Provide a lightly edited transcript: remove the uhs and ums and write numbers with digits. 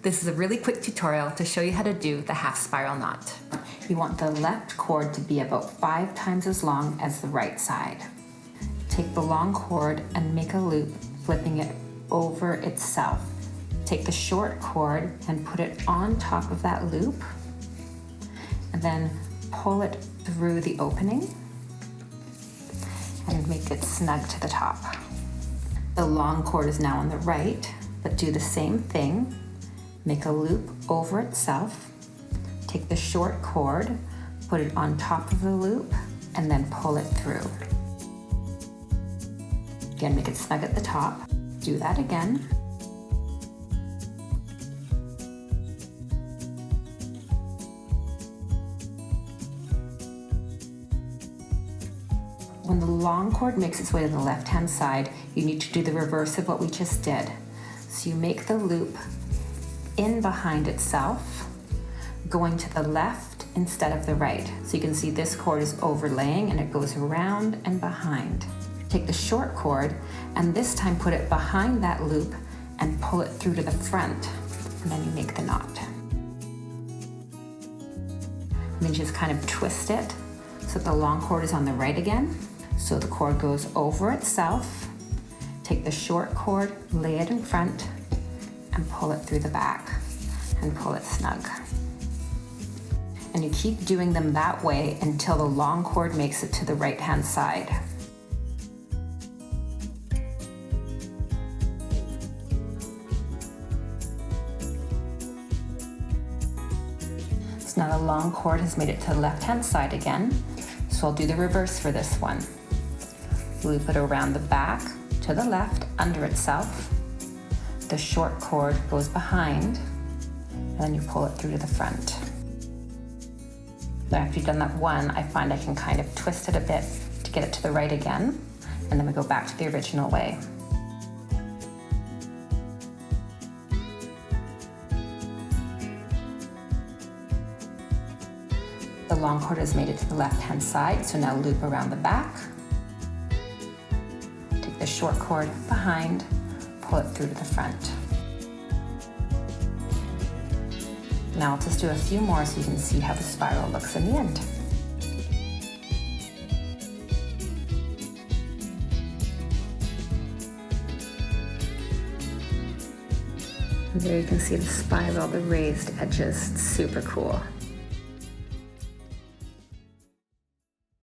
This is a really quick tutorial to show you how to do the half spiral knot. You want the left cord to be about 5 times as long as the right side. Take the long cord and make a loop, flipping it over itself. Take the short cord and put it on top of that loop, and then pull it through the opening and make it snug to the top. The long cord is now on the right, but do the same thing. Make a loop over itself, take the short cord, put it on top of the loop, and then pull it through. Again, make it snug at the top. Do that again. When the long cord makes its way to the left-hand side, you need to do the reverse of what we just did. So you make the loop in behind itself, going to the left instead of the right. So you can see this cord is overlaying and it goes around and behind. Take the short cord and this time put it behind that loop and pull it through to the front, and then you make the knot. And then just kind of twist it so that the long cord is on the right again. So the cord goes over itself. Take the short cord, lay it in front, and pull it through the back and pull it snug. And you keep doing them that way until the long cord makes it to the right-hand side. So now the long cord has made it to the left-hand side again. So I'll do the reverse for this one. Loop it around the back to the left under itself. The short cord goes behind, and then you pull it through to the front. Then after you've done that one, I find I can kind of twist it a bit to get it to the right again, and then we go back to the original way. The long cord has made it to the left-hand side, so now loop around the back. Take the short cord behind, pull it through to the front. Now I'll just do a few more so you can see how the spiral looks in the end. And there you can see the spiral, the raised edges. It's super cool.